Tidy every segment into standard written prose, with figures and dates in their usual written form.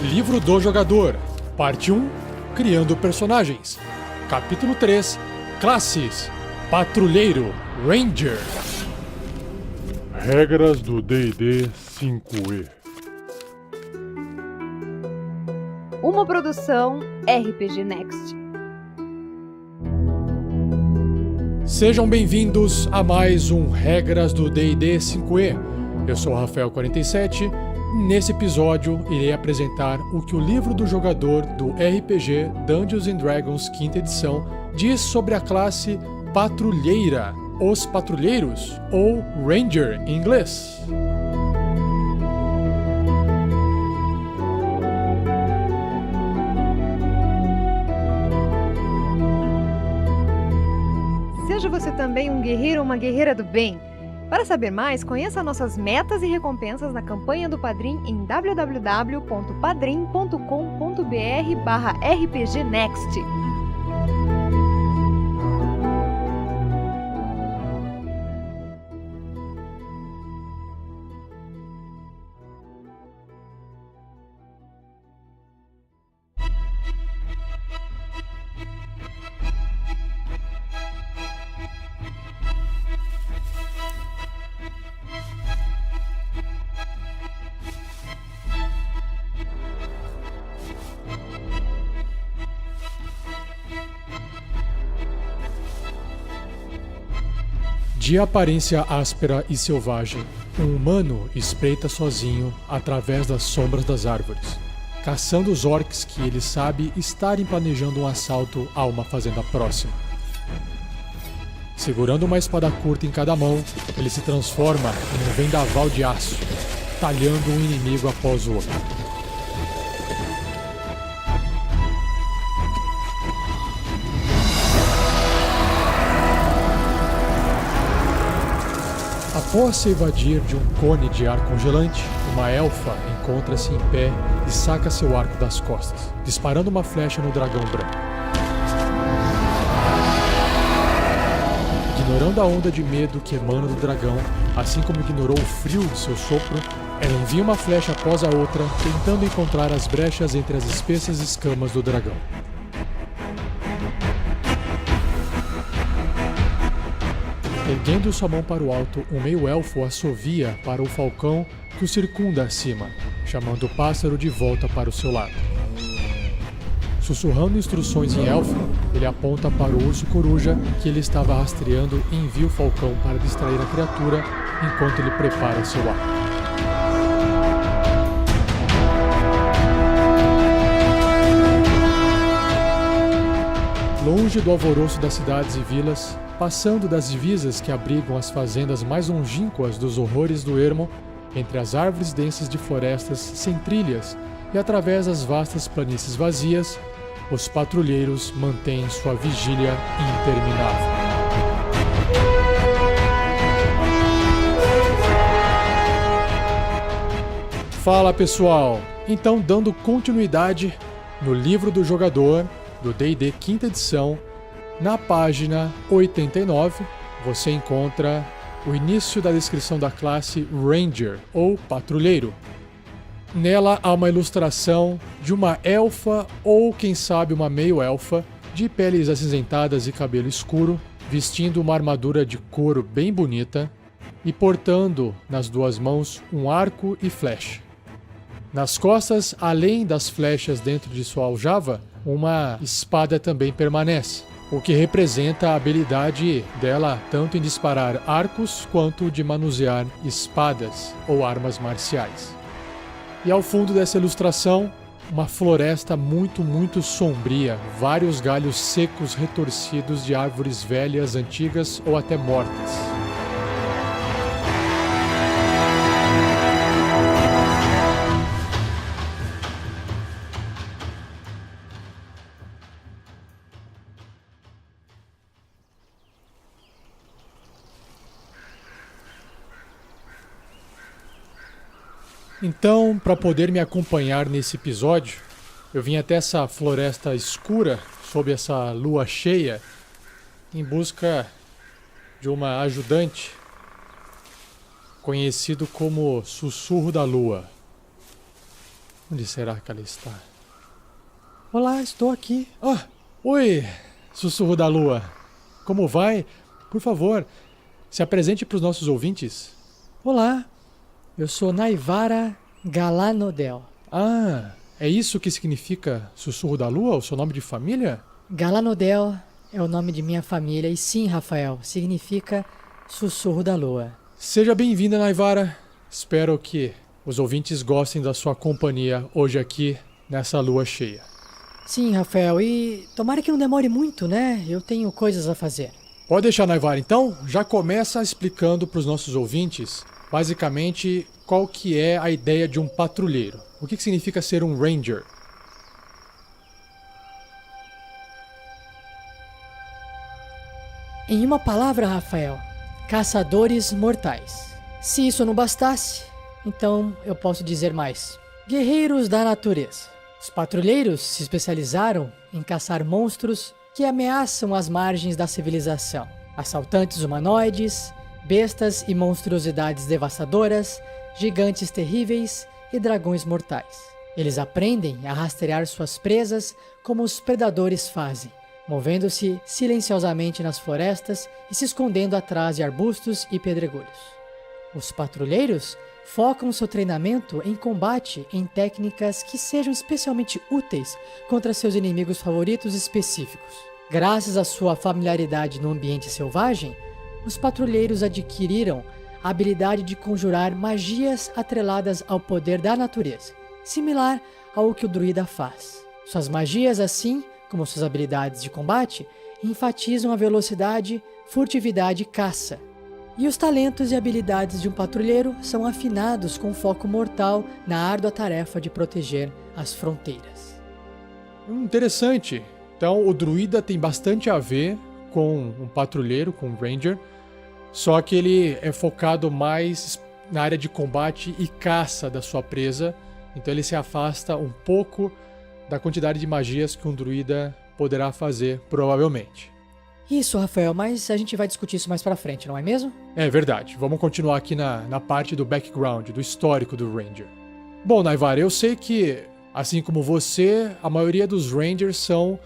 Livro do Jogador, Parte 1, Criando Personagens. Capítulo 3, Classes, Patrulheiro, Ranger. Regras do D&D 5e. Uma produção RPG Next. Sejam bem-vindos a mais um Regras do D&D 5e. Eu sou o Rafael47. Nesse episódio, irei apresentar o que o livro do jogador do RPG Dungeons & Dragons 5ª edição diz sobre a classe Patrulheira, os Patrulheiros, ou Ranger em inglês. Seja você também um guerreiro ou uma guerreira do bem. Para saber mais, conheça nossas metas e recompensas na campanha do Padrim em www.padrim.com.br/rpgnext. De aparência áspera e selvagem, um humano espreita sozinho através das sombras das árvores, caçando os orcs que ele sabe estarem planejando um assalto a uma fazenda próxima. Segurando uma espada curta em cada mão, ele se transforma em um vendaval de aço, talhando um inimigo após o outro. Após se evadir de um cone de ar congelante, uma elfa encontra-se em pé e saca seu arco das costas, disparando uma flecha no dragão branco. Ignorando a onda de medo que emana do dragão, assim como ignorou o frio de seu sopro, ela envia uma flecha após a outra, tentando encontrar as brechas entre as espessas escamas do dragão. Erguendo sua mão para o alto, um meio-elfo assovia para o falcão que o circunda acima, chamando o pássaro de volta para o seu lado. Sussurrando instruções em elfo, ele aponta para o urso coruja que ele estava rastreando e envia o falcão para distrair a criatura enquanto ele prepara seu arco. Longe do alvoroço das cidades e vilas, passando das divisas que abrigam as fazendas mais longínquas dos horrores do ermo, entre as árvores densas de florestas sem trilhas e através das vastas planícies vazias, os patrulheiros mantêm sua vigília interminável. Fala pessoal! Então, dando continuidade no livro do jogador do D&D 5ª edição, na página 89, você encontra o início da descrição da classe Ranger, ou Patrulheiro. Nela há uma ilustração de uma elfa, ou quem sabe uma meio-elfa, de peles acinzentadas e cabelo escuro, vestindo uma armadura de couro bem bonita e portando nas duas mãos um arco e flecha. Nas costas, além das flechas dentro de sua aljava, uma espada também permanece, o que representa a habilidade dela tanto em disparar arcos quanto de manusear espadas ou armas marciais. E ao fundo dessa ilustração, uma floresta muito sombria, vários galhos secos retorcidos de árvores velhas, antigas ou até mortas. Então, para poder me acompanhar nesse episódio, eu vim até essa floresta escura, sob essa lua cheia, em busca de uma ajudante, conhecido como Sussurro da Lua. Onde será que ela está? Olá, estou aqui. Ah, oi, Sussurro da Lua. Como vai? Por favor, se apresente para os nossos ouvintes. Olá, eu sou Naivara Galanodel. Ah, é isso que significa Sussurro da Lua, o seu nome de família? Galanodel é o nome de minha família e sim, Rafael, significa Sussurro da Lua. Seja bem-vinda, Naivara. Espero que os ouvintes gostem da sua companhia hoje aqui nessa lua cheia. Sim, Rafael, e tomara que não demore muito, né? Eu tenho coisas a fazer. Pode deixar, Naivara. Então, já começa explicando para os nossos ouvintes, basicamente, qual que é a ideia de um patrulheiro. O que significa ser um ranger? Em uma palavra, Rafael, caçadores mortais. Se isso não bastasse, então eu posso dizer mais. Guerreiros da natureza. Os patrulheiros se especializaram em caçar monstros que ameaçam as margens da civilização. Assaltantes humanoides, bestas e monstruosidades devastadoras, gigantes terríveis e dragões mortais. Eles aprendem a rastrear suas presas como os predadores fazem, movendo-se silenciosamente nas florestas e se escondendo atrás de arbustos e pedregulhos. Os patrulheiros focam seu treinamento em combate em técnicas que sejam especialmente úteis contra seus inimigos favoritos específicos. Graças à sua familiaridade no ambiente selvagem, os patrulheiros adquiriram a habilidade de conjurar magias atreladas ao poder da natureza, similar ao que o druida faz. Suas magias, assim como suas habilidades de combate, enfatizam a velocidade, furtividade e caça. E os talentos e habilidades de um patrulheiro são afinados com foco mortal na árdua tarefa de proteger as fronteiras. Interessante. Então, o druida tem bastante a ver com um patrulheiro, com um ranger, só que ele é focado mais na área de combate e caça da sua presa, então ele se afasta um pouco da quantidade de magias que um druida poderá fazer, provavelmente. Isso, Rafael, mas a gente vai discutir isso mais pra frente, não é mesmo? É verdade. Vamos continuar aqui na parte do background, do histórico do Ranger. Bom, Naivara, eu sei que, assim como você, a maioria dos Rangers são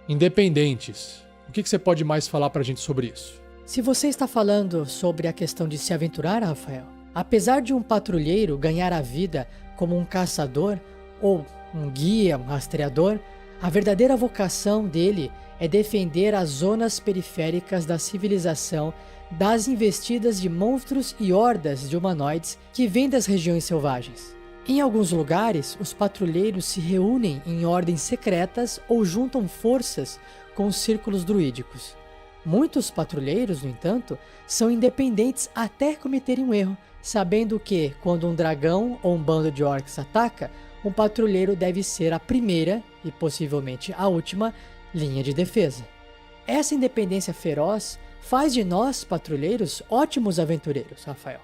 independentes. O que você pode mais falar pra gente sobre isso? Se você está falando sobre a questão de se aventurar, Rafael, apesar de um patrulheiro ganhar a vida como um caçador ou um guia, um rastreador, a verdadeira vocação dele é defender as zonas periféricas da civilização das investidas de monstros e hordas de humanoides que vêm das regiões selvagens. Em alguns lugares, os patrulheiros se reúnem em ordens secretas ou juntam forças com os círculos druídicos. Muitos patrulheiros, no entanto, são independentes até cometerem um erro, sabendo que, quando um dragão ou um bando de orcs ataca, um patrulheiro deve ser a primeira, e possivelmente a última, linha de defesa. Essa independência feroz faz de nós, patrulheiros, ótimos aventureiros, Rafael,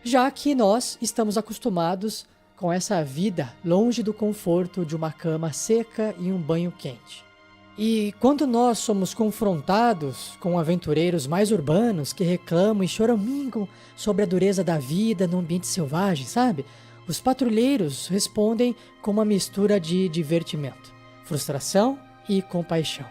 já que nós estamos acostumados com essa vida longe do conforto de uma cama seca e um banho quente. E quando nós somos confrontados com aventureiros mais urbanos que reclamam e choramingam sobre a dureza da vida no ambiente selvagem, sabe? Os patrulheiros respondem com uma mistura de divertimento, frustração e compaixão.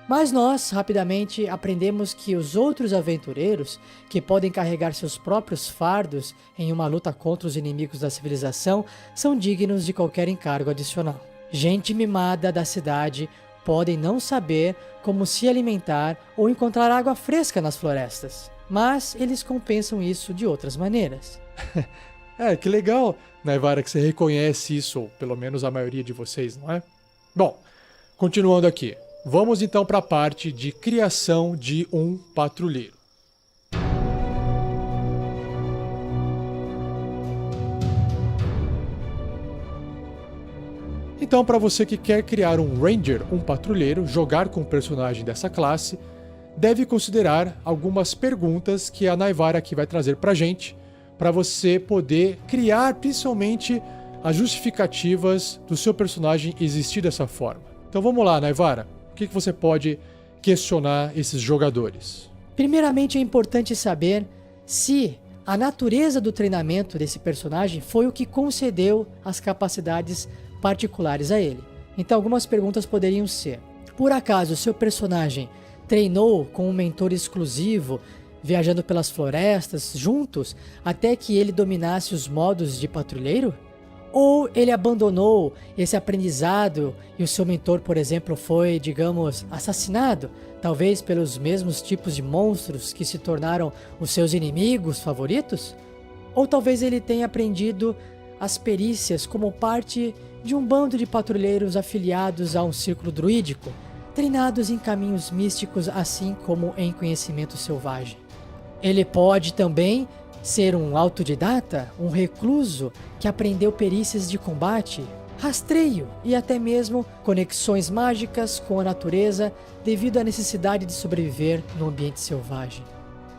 Mas nós, rapidamente, aprendemos que os outros aventureiros, que podem carregar seus próprios fardos em uma luta contra os inimigos da civilização, são dignos de qualquer encargo adicional. Gente mimada da cidade podem não saber como se alimentar ou encontrar água fresca nas florestas, mas eles compensam isso de outras maneiras. Que legal, Naivara, que você reconhece isso, ou pelo menos a maioria de vocês, não é? Bom, continuando aqui. Vamos então para a parte de criação de um patrulheiro. Então, para você que quer criar um Ranger, um patrulheiro, jogar com um personagem dessa classe, deve considerar algumas perguntas que a Naivara aqui vai trazer para a gente, para você poder criar principalmente as justificativas do seu personagem existir dessa forma. Então vamos lá, Naivara. O que você pode questionar esses jogadores? Primeiramente, é importante saber se a natureza do treinamento desse personagem foi o que concedeu as capacidades particulares a ele. Então algumas perguntas poderiam ser: por acaso seu personagem treinou com um mentor exclusivo, viajando pelas florestas juntos, até que ele dominasse os modos de patrulheiro? Ou ele abandonou esse aprendizado e o seu mentor, por exemplo, foi, digamos, assassinado, talvez pelos mesmos tipos de monstros que se tornaram os seus inimigos favoritos? Ou talvez ele tenha aprendido as perícias como parte de um bando de patrulheiros afiliados a um círculo druídico, treinados em caminhos místicos assim como em conhecimento selvagem. Ele pode também ser um autodidata, um recluso que aprendeu perícias de combate, rastreio e até mesmo conexões mágicas com a natureza devido à necessidade de sobreviver no ambiente selvagem.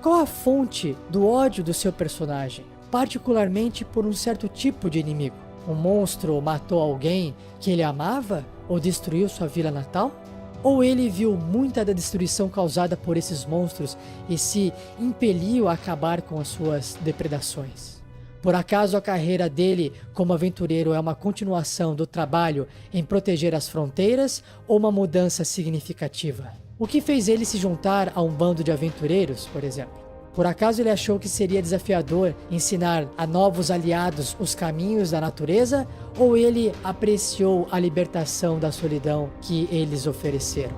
Qual a fonte do ódio do seu personagem, particularmente por um certo tipo de inimigo? Um monstro matou alguém que ele amava ou destruiu sua vila natal? Ou ele viu muita da destruição causada por esses monstros e se impeliu a acabar com as suas depredações? Por acaso a carreira dele como aventureiro é uma continuação do trabalho em proteger as fronteiras ou uma mudança significativa? O que fez ele se juntar a um bando de aventureiros, por exemplo? Por acaso ele achou que seria desafiador ensinar a novos aliados os caminhos da natureza, ou ele apreciou a libertação da solidão que eles ofereceram?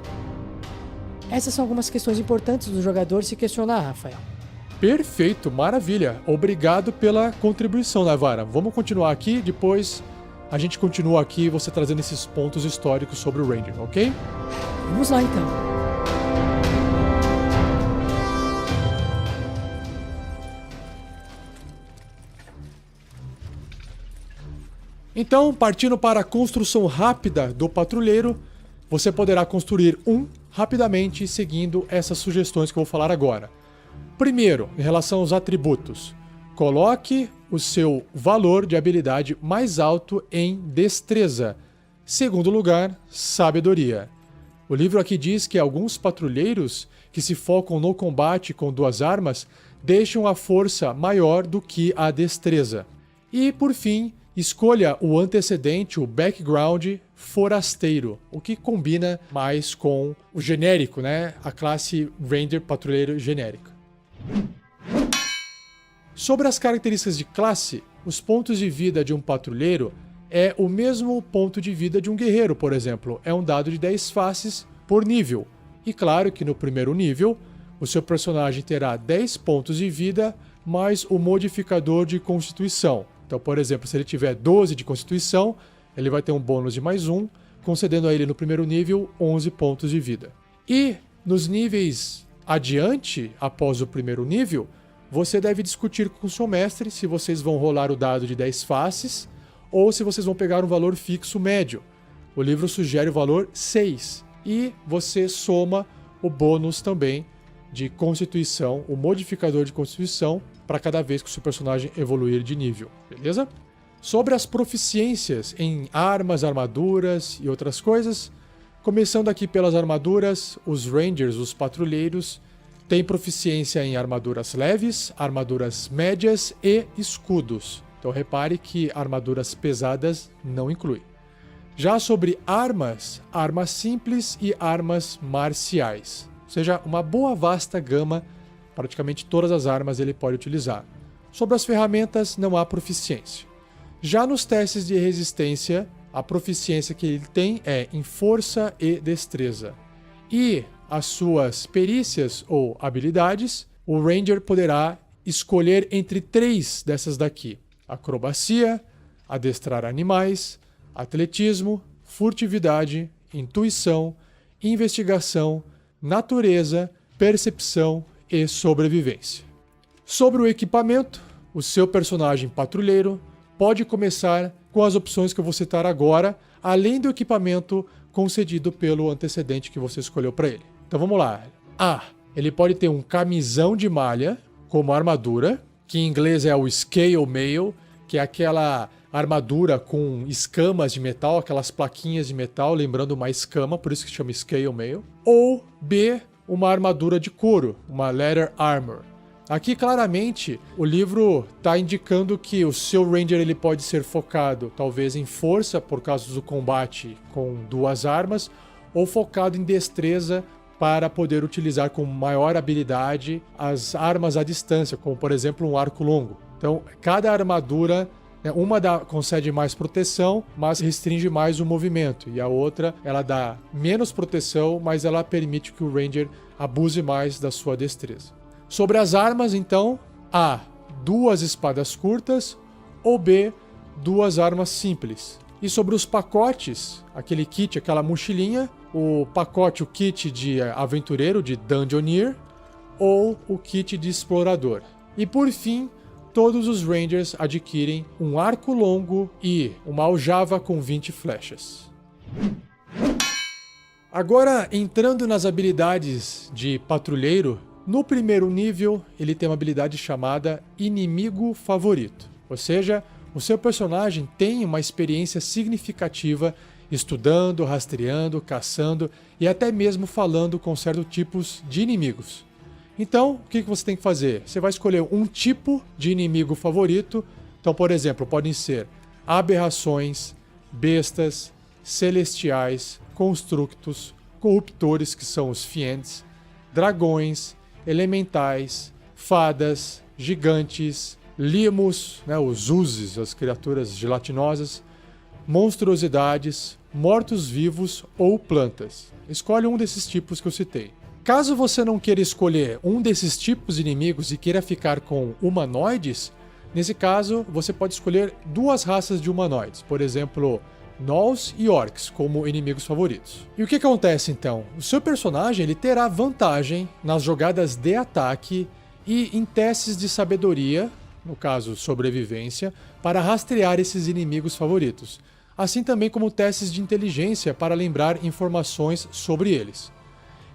Essas são algumas questões importantes do jogador se questionar, Rafael. Perfeito, maravilha. Obrigado pela contribuição, Naivara. Vamos continuar aqui, depois a gente continua aqui, você trazendo esses pontos históricos sobre o Ranger, ok? Vamos lá então. Então, partindo para a construção rápida do patrulheiro, você poderá construir um rapidamente seguindo essas sugestões que eu vou falar agora. Primeiro, em relação aos atributos, coloque o seu valor de habilidade mais alto em destreza. Segundo lugar, sabedoria. O livro aqui diz que alguns patrulheiros que se focam no combate com duas armas deixam a força maior do que a destreza. E, por fim, escolha o antecedente, o background forasteiro, o que combina mais com o genérico, né? A classe Ranger patrulheiro genérica. Sobre as características de classe, os pontos de vida de um patrulheiro é o mesmo ponto de vida de um guerreiro, por exemplo. É um dado de 10 faces por nível. E claro que no primeiro nível, o seu personagem terá 10 pontos de vida mais o modificador de constituição. Então, por exemplo, se ele tiver 12 de constituição, ele vai ter um bônus de mais 1, concedendo a ele no primeiro nível 11 pontos de vida. E nos níveis adiante, após o primeiro nível, você deve discutir com o seu mestre se vocês vão rolar o dado de 10 faces ou se vocês vão pegar um valor fixo médio. O livro sugere o valor 6 e você soma o bônus também de constituição, o modificador de constituição, para cada vez que o seu personagem evoluir de nível, beleza? Sobre as proficiências em armas, armaduras e outras coisas, começando aqui pelas armaduras, os Rangers, os patrulheiros, têm proficiência em armaduras leves, armaduras médias e escudos. Então repare que armaduras pesadas não inclui. Já sobre armas, armas simples e armas marciais. Ou seja, uma boa vasta gama, praticamente todas as armas ele pode utilizar. Sobre as ferramentas, não há proficiência. Já nos testes de resistência, a proficiência que ele tem é em força e destreza. E as suas perícias ou habilidades, o Ranger poderá escolher entre 3 dessas daqui: acrobacia, adestrar animais, atletismo, furtividade, intuição, investigação, natureza, percepção e sobrevivência. Sobre o equipamento, o seu personagem patrulheiro pode começar com as opções que eu vou citar agora, além do equipamento concedido pelo antecedente que você escolheu para ele. Então vamos lá. Ele pode ter um camisão de malha como armadura, que em inglês é o scale mail, que é aquela armadura com escamas de metal, aquelas plaquinhas de metal, lembrando uma escama, por isso que chama scale mail. Ou B, uma armadura de couro, uma leather armor, Aqui, claramente, o livro está indicando que o seu Ranger ele pode ser focado, talvez, em força, por causa do combate com 2 armas, ou focado em destreza para poder utilizar com maior habilidade as armas à distância, como, por exemplo, um arco longo. Então, cada armadura, uma concede mais proteção, mas restringe mais o movimento, e a outra, ela dá menos proteção, mas ela permite que o Ranger abuse mais da sua destreza. Sobre as armas, então, A, 2 espadas curtas, ou B, 2 armas simples. E sobre os pacotes, aquele kit, aquela mochilinha, o pacote, o kit de aventureiro, de Dungeoneer, ou o kit de explorador. E por fim, todos os Rangers adquirem um arco longo e uma aljava com 20 flechas. Agora, entrando nas habilidades de patrulheiro, no primeiro nível, ele tem uma habilidade chamada Inimigo Favorito. Ou seja, o seu personagem tem uma experiência significativa estudando, rastreando, caçando e até mesmo falando com certos tipos de inimigos. Então, o que você tem que fazer? Você vai escolher um tipo de inimigo favorito. Então, por exemplo, podem ser aberrações, bestas, celestiais, constructos, corruptores, que são os fiends, dragões, elementais, fadas, gigantes, limos, os uzes, as criaturas gelatinosas, monstruosidades, mortos-vivos ou plantas. Escolhe um desses tipos que eu citei. Caso você não queira escolher um desses tipos de inimigos e queira ficar com humanoides, nesse caso você pode escolher 2 raças de humanoides, por exemplo, Gnolls e Orcs como inimigos favoritos. E o que acontece então? O seu personagem ele terá vantagem nas jogadas de ataque e em testes de sabedoria, no caso sobrevivência, para rastrear esses inimigos favoritos, assim também como testes de inteligência para lembrar informações sobre eles.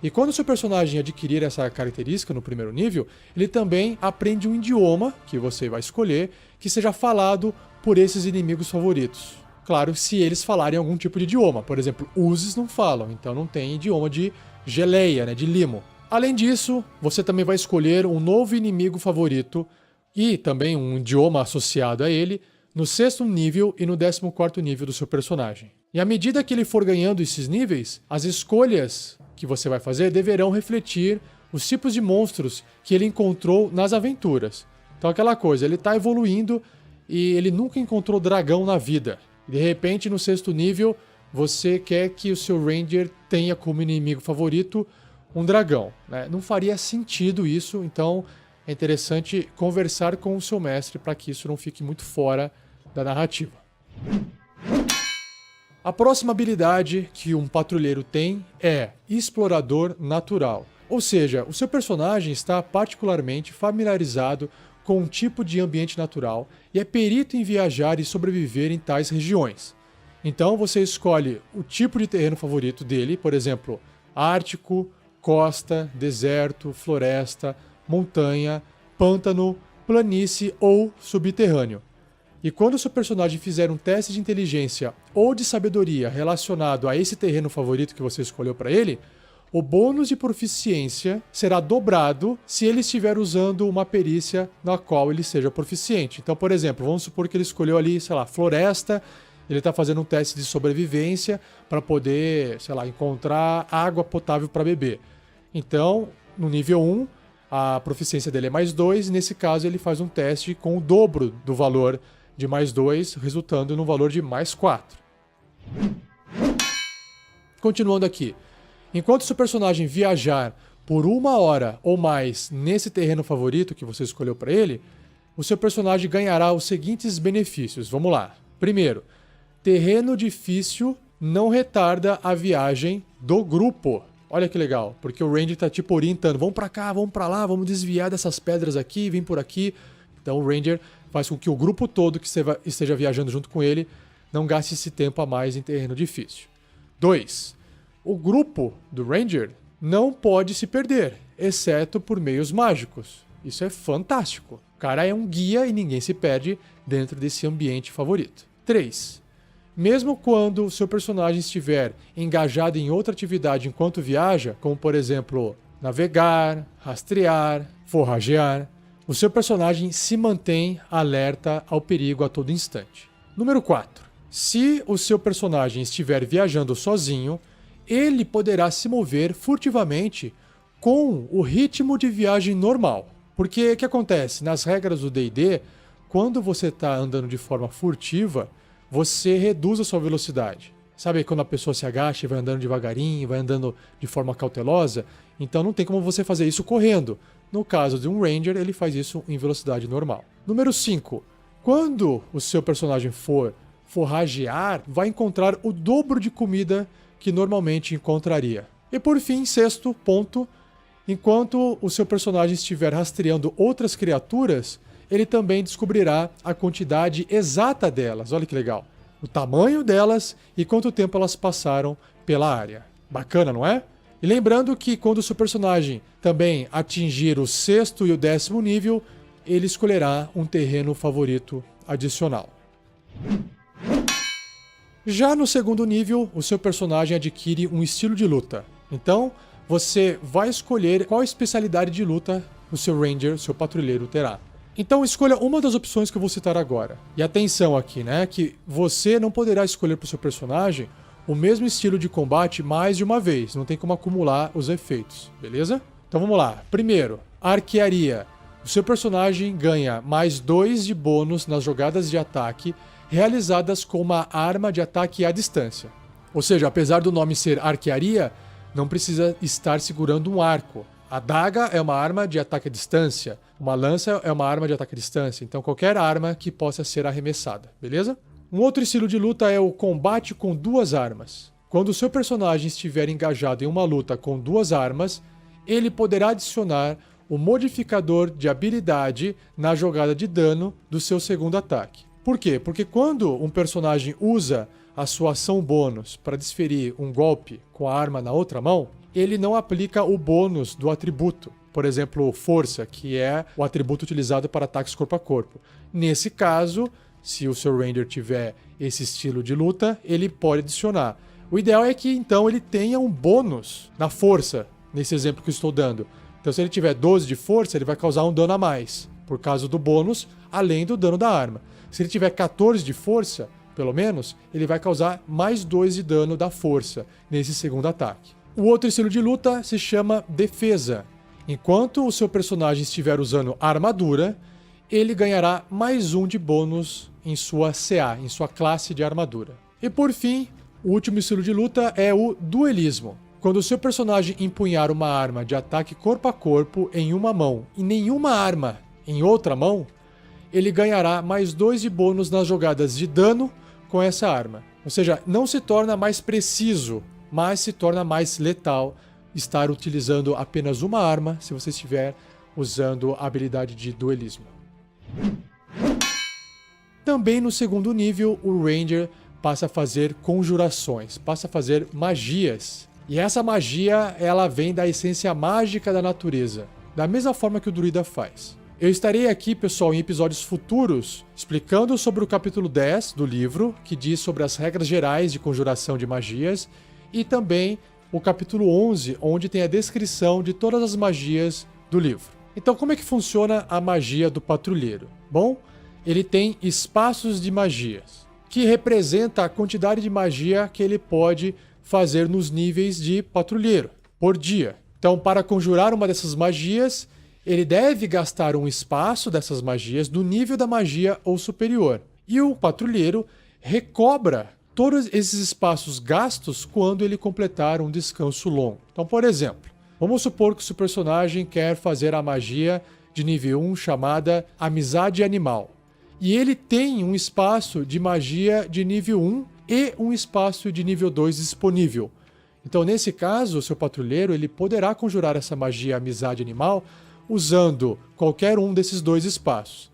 E quando o seu personagem adquirir essa característica no primeiro nível, ele também aprende um idioma, que você vai escolher, que seja falado por esses inimigos favoritos. Claro, se eles falarem algum tipo de idioma. Por exemplo, Uzes não falam, então não tem idioma de geleia, de limo. Além disso, você também vai escolher um novo inimigo favorito e também um idioma associado a ele no 6º nível e no 14º nível do seu personagem. E à medida que ele for ganhando esses níveis, as escolhas que você vai fazer deverão refletir os tipos de monstros que ele encontrou nas aventuras. Então aquela coisa, ele está evoluindo e ele nunca encontrou dragão na vida. De repente, no 6º nível, você quer que o seu Ranger tenha como inimigo favorito um dragão, Não faria sentido isso, então é interessante conversar com o seu mestre para que isso não fique muito fora da narrativa. A próxima habilidade que um patrulheiro tem é Explorador Natural. Ou seja, o seu personagem está particularmente familiarizado com um tipo de ambiente natural e é perito em viajar e sobreviver em tais regiões. Então você escolhe o tipo de terreno favorito dele, por exemplo, ártico, costa, deserto, floresta, montanha, pântano, planície ou subterrâneo. E quando o seu personagem fizer um teste de inteligência ou de sabedoria relacionado a esse terreno favorito que você escolheu para ele, o bônus de proficiência será dobrado se ele estiver usando uma perícia na qual ele seja proficiente. Então, por exemplo, vamos supor que ele escolheu ali, floresta, ele está fazendo um teste de sobrevivência para poder, encontrar água potável para beber. Então, no nível 1, a proficiência dele é +2, e nesse caso ele faz um teste com o dobro do valor de +2, resultando no valor de +4. Continuando aqui. Enquanto seu personagem viajar por 1 hora ou mais nesse terreno favorito que você escolheu para ele, o seu personagem ganhará os seguintes benefícios. Vamos lá. Primeiro, terreno difícil não retarda a viagem do grupo. Olha que legal, porque o Ranger está orientando. Vamos para cá, vamos para lá, vamos desviar dessas pedras aqui, vem por aqui. Então o Ranger faz com que o grupo todo que esteja viajando junto com ele não gaste esse tempo a mais em terreno difícil. 2. O grupo do Ranger não pode se perder, exceto por meios mágicos. Isso é fantástico. O cara é um guia e ninguém se perde dentro desse ambiente favorito. 3. Mesmo quando o seu personagem estiver engajado em outra atividade enquanto viaja, como por exemplo navegar, rastrear, forragear, o seu personagem se mantém alerta ao perigo a todo instante. Número 4. Se o seu personagem estiver viajando sozinho, ele poderá se mover furtivamente com o ritmo de viagem normal. Porque o que acontece? Nas regras do D&D, quando você está andando de forma furtiva, você reduz a sua velocidade. Sabe quando a pessoa se agacha e vai andando devagarinho, vai andando de forma cautelosa? Então não tem como você fazer isso correndo. No caso de um Ranger, ele faz isso em velocidade normal. Número 5. Quando o seu personagem for forragear, vai encontrar o dobro de comida que normalmente encontraria. E por fim, 6º ponto, enquanto o seu personagem estiver rastreando outras criaturas, ele também descobrirá a quantidade exata delas. Olha que legal. O tamanho delas e quanto tempo elas passaram pela área. Bacana, não é? E lembrando que quando o seu personagem também atingir o 6º e o 10º nível, ele escolherá um terreno favorito adicional. Já no 2º nível, o seu personagem adquire um estilo de luta. Então, você vai escolher qual especialidade de luta o seu Ranger, o seu patrulheiro, terá. Então escolha uma das opções que eu vou citar agora. E atenção aqui, né, que você não poderá escolher para o seu personagem o mesmo estilo de combate mais de uma vez. Não tem como acumular os efeitos, beleza? Então vamos lá. Primeiro, arquearia. O seu personagem ganha mais 2 de bônus nas jogadas de ataque realizadas com uma arma de ataque à distância. Ou seja, apesar do nome ser arquearia, não precisa estar segurando um arco. A adaga é uma arma de ataque à distância, uma lança é uma arma de ataque à distância, então qualquer arma que possa ser arremessada, beleza? Um outro estilo de luta é o combate com 2 armas. Quando o seu personagem estiver engajado em uma luta com 2 armas, ele poderá adicionar o modificador de habilidade na jogada de dano do seu 2º ataque. Por quê? Porque quando um personagem usa a sua ação bônus para desferir um golpe com a arma na outra mão, ele não aplica o bônus do atributo. Por exemplo, força, que é o atributo utilizado para ataques corpo a corpo. Nesse caso, se o seu Ranger tiver esse estilo de luta, ele pode adicionar. O ideal é que então ele tenha um bônus na força, nesse exemplo que eu estou dando. Então se ele tiver 12 de força, ele vai causar um dano a mais, por causa do bônus, além do dano da arma. Se ele tiver 14 de força, pelo menos, ele vai causar mais 2 de dano da força nesse 2º ataque. O outro estilo de luta se chama defesa. Enquanto o seu personagem estiver usando armadura, ele ganhará mais 1 de bônus em sua CA, em sua classe de armadura. E por fim, o último estilo de luta é o duelismo. Quando o seu personagem empunhar uma arma de ataque corpo a corpo em uma mão e nenhuma arma em outra mão, ele ganhará mais 2 de bônus nas jogadas de dano com essa arma. Ou seja, não se torna mais preciso, mas se torna mais letal estar utilizando apenas uma arma se você estiver usando a habilidade de duelismo. Também no 2º nível, o Ranger passa a fazer conjurações, passa a fazer magias. E essa magia, ela vem da essência mágica da natureza, da mesma forma que o druida faz. Eu estarei aqui, pessoal, em episódios futuros, explicando sobre o capítulo 10 do livro, que diz sobre as regras gerais de conjuração de magias, e também o capítulo 11, onde tem a descrição de todas as magias do livro. Então, como é que funciona a magia do patrulheiro? Bom, ele tem espaços de magias, que representa a quantidade de magia que ele pode fazer nos níveis de patrulheiro, por dia. Então, para conjurar uma dessas magias, ele deve gastar um espaço dessas magias do nível da magia ou superior. E o patrulheiro recobra todos esses espaços gastos quando ele completar um descanso longo. Então, por exemplo, vamos supor que o seu personagem quer fazer a magia de nível 1 chamada Amizade Animal. E ele tem um espaço de magia de nível 1 e um espaço de nível 2 disponível. Então, nesse caso, o seu patrulheiro ele poderá conjurar essa magia Amizade Animal usando qualquer um desses 2 espaços.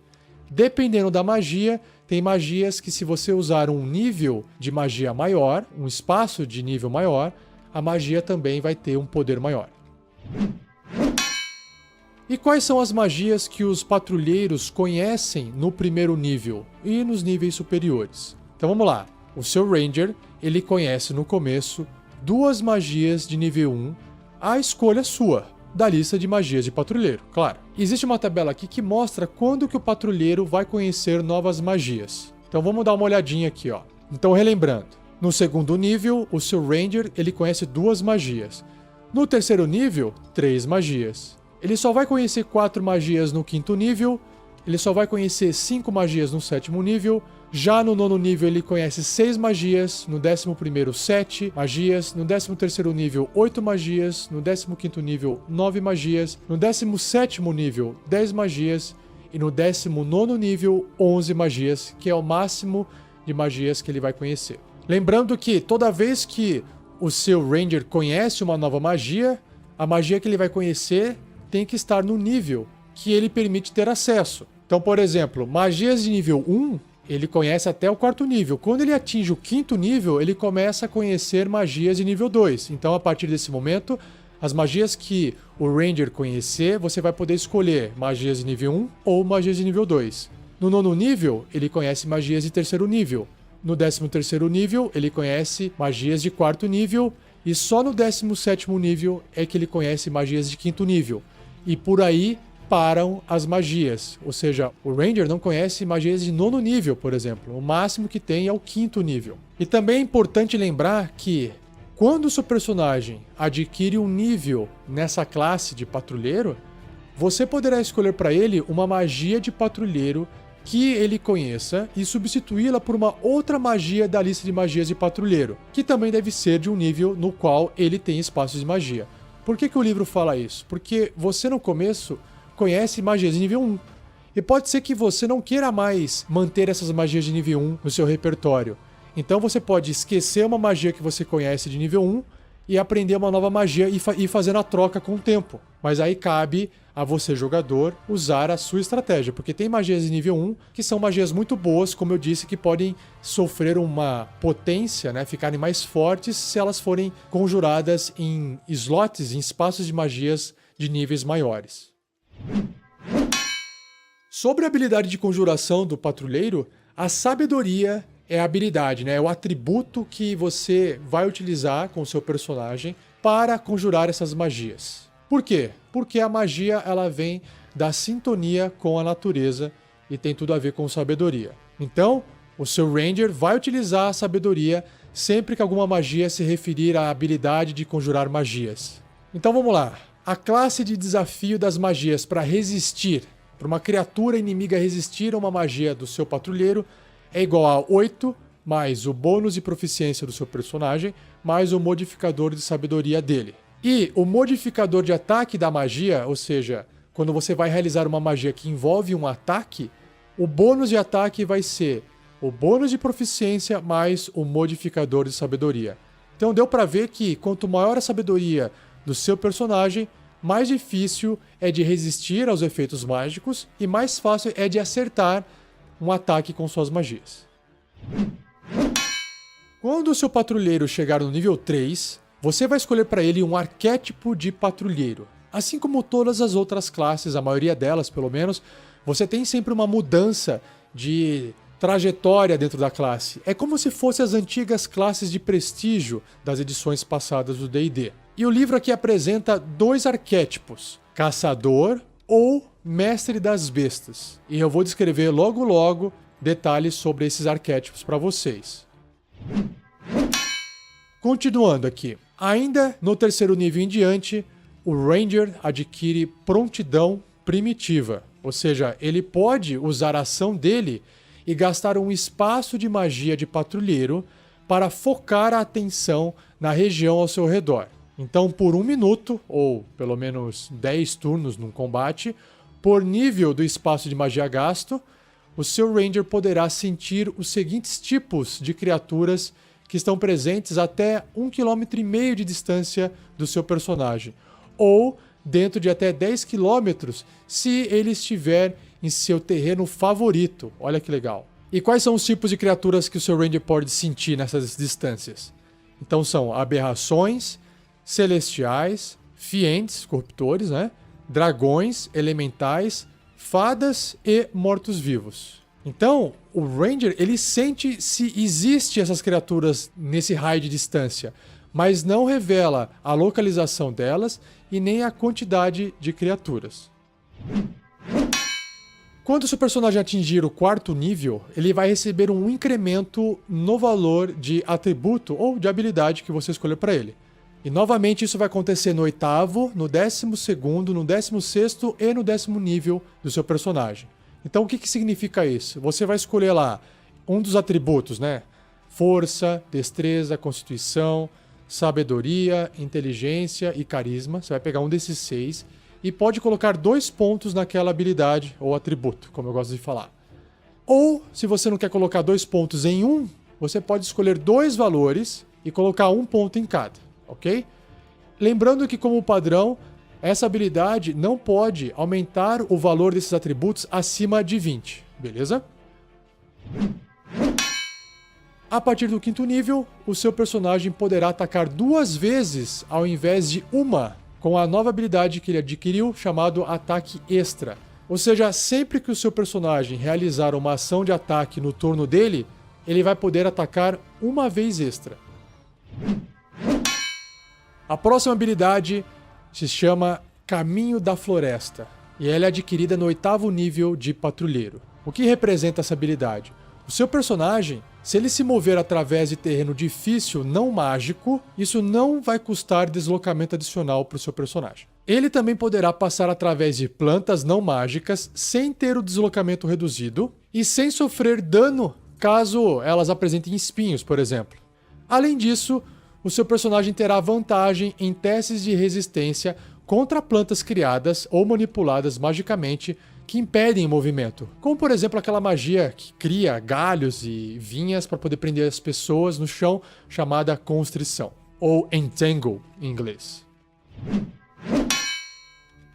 Dependendo da magia, tem magias que se você usar um nível de magia maior, um espaço de nível maior, a magia também vai ter um poder maior. E quais são as magias que os patrulheiros conhecem no primeiro nível e nos níveis superiores? Então vamos lá. O seu Ranger, ele conhece no começo 2 magias de nível 1, a escolha sua. da lista de magias de patrulheiro, claro. Existe uma tabela aqui que mostra quando que o patrulheiro vai conhecer novas magias. Então vamos dar uma olhadinha aqui, ó. Então relembrando, no segundo nível, o seu Ranger ele conhece 2 magias. No terceiro nível, 3 magias. Ele só vai conhecer 4 magias no quinto nível, ele só vai conhecer 5 magias no sétimo nível. Já no nono nível ele conhece 6 magias, no 11º 7 magias, no 13º nível 8 magias, no 15º nível 9 magias, no 17º nível 10 magias e no 19º nível 11 magias, que é o máximo de magias que ele vai conhecer. Lembrando que toda vez que o seu Ranger conhece uma nova magia, a magia que ele vai conhecer tem que estar no nível que ele permite ter acesso. Então, por exemplo, magias de nível 1, ele conhece até o 4º nível. Quando ele atinge o 5º nível, ele começa a conhecer magias de nível 2. Então, a partir desse momento, as magias que o Ranger conhecer, você vai poder escolher magias de nível 1 ou magias de nível 2. No nono nível, ele conhece magias de terceiro nível. No 13º nível, ele conhece magias de 4º nível. E só no 17º nível é que ele conhece magias de 5º nível. E por aí param as magias, ou seja, o Ranger não conhece magias de nono nível, por exemplo, o máximo que tem é o 5º nível. E também é importante lembrar que quando o seu personagem adquire um nível nessa classe de patrulheiro, você poderá escolher para ele uma magia de patrulheiro que ele conheça e substituí-la por uma outra magia da lista de magias de patrulheiro, que também deve ser de um nível no qual ele tem espaços de magia. Por que o livro fala isso? Porque você no começo conhece magias de nível 1. E pode ser que você não queira mais manter essas magias de nível 1 no seu repertório. Então você pode esquecer uma magia que você conhece de nível 1 e aprender uma nova magia e ir fazendo a troca com o tempo. Mas aí cabe a você, jogador, usar a sua estratégia. Porque tem magias de nível 1 que são magias muito boas, como eu disse, que podem sofrer uma potência, né, ficarem mais fortes se elas forem conjuradas em slots, em espaços de magias de níveis maiores. Sobre a habilidade de conjuração do patrulheiro, a sabedoria é a habilidade, né? É o atributo que você vai utilizar com o seu personagem para conjurar essas magias. Por quê? Porque a magia ela vem da sintonia com a natureza e tem tudo a ver com sabedoria. Então, o seu Ranger vai utilizar a sabedoria sempre que alguma magia se referir à habilidade de conjurar magias. Então vamos lá. A classe de desafio das magias para resistir, para uma criatura inimiga resistir a uma magia do seu patrulheiro, é igual a 8 mais o bônus de proficiência do seu personagem, mais o modificador de sabedoria dele. E o modificador de ataque da magia, ou seja, quando você vai realizar uma magia que envolve um ataque, o bônus de ataque vai ser o bônus de proficiência mais o modificador de sabedoria. Então deu para ver que quanto maior a sabedoria do seu personagem, mais difícil é de resistir aos efeitos mágicos e mais fácil é de acertar um ataque com suas magias. Quando o seu patrulheiro chegar no nível 3, você vai escolher para ele um arquétipo de patrulheiro. Assim como todas as outras classes, a maioria delas pelo menos, você tem sempre uma mudança de trajetória dentro da classe. É como se fossem as antigas classes de prestígio das edições passadas do D&D. E o livro aqui apresenta 2 arquétipos, Caçador ou Mestre das Bestas. E eu vou descrever logo detalhes sobre esses arquétipos para vocês. Continuando aqui. Ainda no terceiro nível em diante, o Ranger adquire prontidão primitiva. Ou seja, ele pode usar a ação dele e gastar um espaço de magia de patrulheiro para focar a atenção na região ao seu redor. Então, por 1 minuto, ou pelo menos 10 turnos num combate, por nível do espaço de magia gasto, o seu Ranger poderá sentir os seguintes tipos de criaturas que estão presentes até 1,5 km de distância do seu personagem, ou dentro de até 10 km se ele estiver em seu terreno favorito. Olha que legal. E quais são os tipos de criaturas que o seu Ranger pode sentir nessas distâncias? Então são aberrações, celestiais, fientes, corruptores, né? Dragões, elementais, fadas e mortos-vivos. Então, o Ranger, ele sente se existe essas criaturas nesse raio de distância, mas não revela a localização delas e nem a quantidade de criaturas. Quando o seu personagem atingir o 4º nível, ele vai receber um incremento no valor de atributo ou de habilidade que você escolher para ele. E novamente isso vai acontecer no 8º, no 12º, no 16º e no 10º nível do seu personagem. Então o que significa isso? Você vai escolher lá um dos atributos, né? Força, destreza, constituição, sabedoria, inteligência e carisma. Você vai pegar um desses 6 e pode colocar 2 pontos naquela habilidade ou atributo, como eu gosto de falar. Ou, se você não quer colocar 2 pontos em um, você pode escolher 2 valores e colocar 1 ponto em cada, ok? Lembrando que, como padrão, essa habilidade não pode aumentar o valor desses atributos acima de 20, beleza? A partir do 5º nível, o seu personagem poderá atacar 2 vezes ao invés de uma, com a nova habilidade que ele adquiriu, chamado Ataque Extra. Ou seja, sempre que o seu personagem realizar uma ação de ataque no turno dele, ele vai poder atacar uma vez extra. A próxima habilidade se chama Caminho da Floresta, e ela é adquirida no 8º nível de patrulheiro. O que representa essa habilidade? O seu personagem, se ele se mover através de terreno difícil não mágico, isso não vai custar deslocamento adicional para o seu personagem. Ele também poderá passar através de plantas não mágicas sem ter o deslocamento reduzido e sem sofrer dano caso elas apresentem espinhos, por exemplo. Além disso, o seu personagem terá vantagem em testes de resistência contra plantas criadas ou manipuladas magicamente que impedem o movimento, como por exemplo aquela magia que cria galhos e vinhas para poder prender as pessoas no chão, chamada constrição, ou entangle em inglês.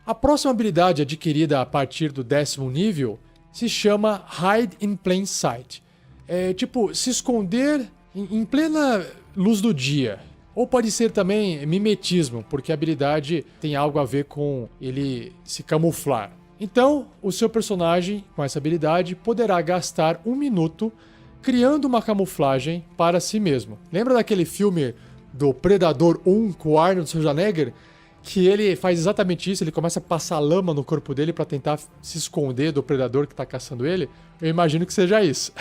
A próxima habilidade adquirida a partir do 10º nível se chama Hide in Plain Sight. É tipo se esconder em plena luz do dia. Ou pode ser também mimetismo, porque a habilidade tem algo a ver com ele se camuflar. Então, o seu personagem, com essa habilidade, poderá gastar 1 minuto criando uma camuflagem para si mesmo. Lembra daquele filme do Predador 1 com o Arnold Schwarzenegger? Que ele faz exatamente isso, ele começa a passar lama no corpo dele para tentar se esconder do predador que está caçando ele? Eu imagino que seja isso.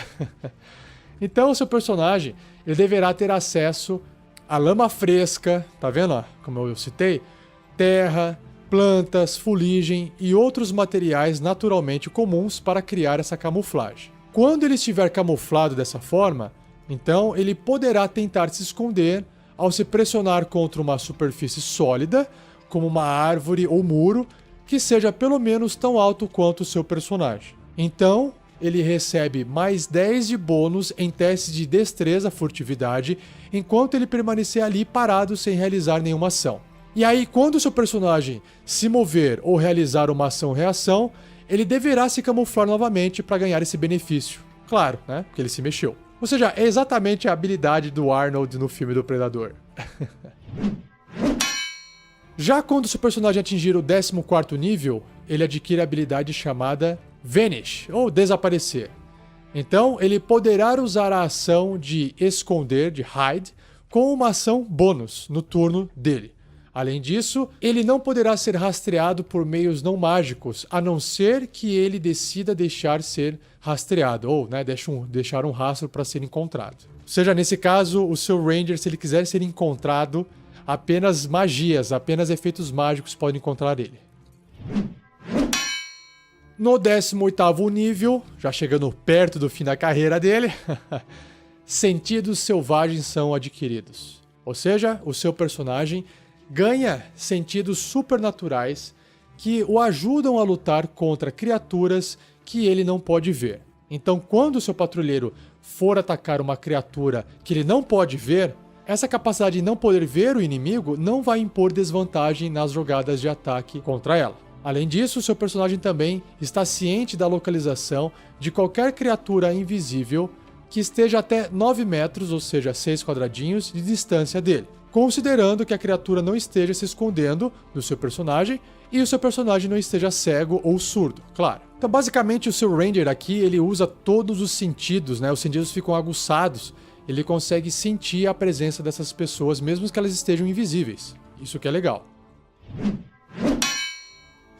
Então, o seu personagem ele deverá ter acesso a lama fresca, tá vendo? Ó, como eu citei, terra, plantas, fuligem e outros materiais naturalmente comuns para criar essa camuflagem. Quando ele estiver camuflado dessa forma, então ele poderá tentar se esconder ao se pressionar contra uma superfície sólida, como uma árvore ou muro, que seja pelo menos tão alto quanto o seu personagem. Então, ele recebe mais 10 de bônus em testes de destreza, furtividade, enquanto ele permanecer ali parado sem realizar nenhuma ação. E aí, quando o seu personagem se mover ou realizar uma ação-reação, ele deverá se camuflar novamente para ganhar esse benefício. Claro, né? Porque ele se mexeu. Ou seja, é exatamente a habilidade do Arnold no filme do Predador. Já quando o seu personagem atingir o 14º nível, ele adquire a habilidade chamada Vanish, ou desaparecer. Então, ele poderá usar a ação de esconder, de hide, com uma ação bônus no turno dele. Além disso, ele não poderá ser rastreado por meios não mágicos, a não ser que ele decida deixar ser rastreado, ou deixar um rastro para ser encontrado. Ou seja, nesse caso, o seu Ranger, se ele quiser ser encontrado, apenas magias, apenas efeitos mágicos podem encontrar ele. No 18º nível, já chegando perto do fim da carreira dele, sentidos selvagens são adquiridos. Ou seja, o seu personagem ganha sentidos supernaturais que o ajudam a lutar contra criaturas que ele não pode ver. Então, quando o seu patrulheiro for atacar uma criatura que ele não pode ver, essa capacidade de não poder ver o inimigo não vai impor desvantagem nas jogadas de ataque contra ela. Além disso, o seu personagem também está ciente da localização de qualquer criatura invisível que esteja até 9 metros, ou seja, 6 quadradinhos, de distância dele, considerando que a criatura não esteja se escondendo do seu personagem e o seu personagem não esteja cego ou surdo, claro. Então, basicamente, o seu Ranger aqui, ele usa todos os sentidos, né? Os sentidos ficam aguçados ele consegue sentir a presença dessas pessoas, mesmo que elas estejam invisíveis. Isso que é legal.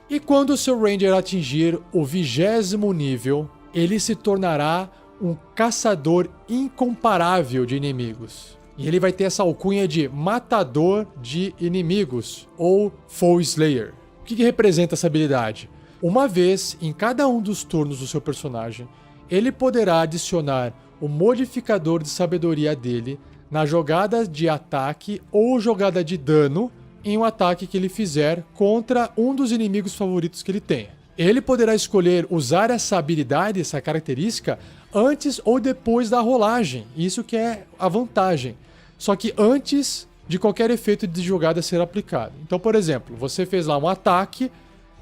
E quando o seu Ranger atingir o 20º nível, ele se tornará um caçador incomparável de inimigos. E ele vai ter essa alcunha de matador de inimigos, ou Foe Slayer. O que representa essa habilidade? Uma vez em cada um dos turnos do seu personagem, ele poderá adicionar o modificador de sabedoria dele na jogada de ataque ou jogada de dano em um ataque que ele fizer contra um dos inimigos favoritos que ele tenha. Ele poderá escolher usar essa habilidade, essa característica, antes ou depois da rolagem. Isso que é a vantagem. Só que antes de qualquer efeito de jogada ser aplicado. Então, por exemplo, você fez lá um ataque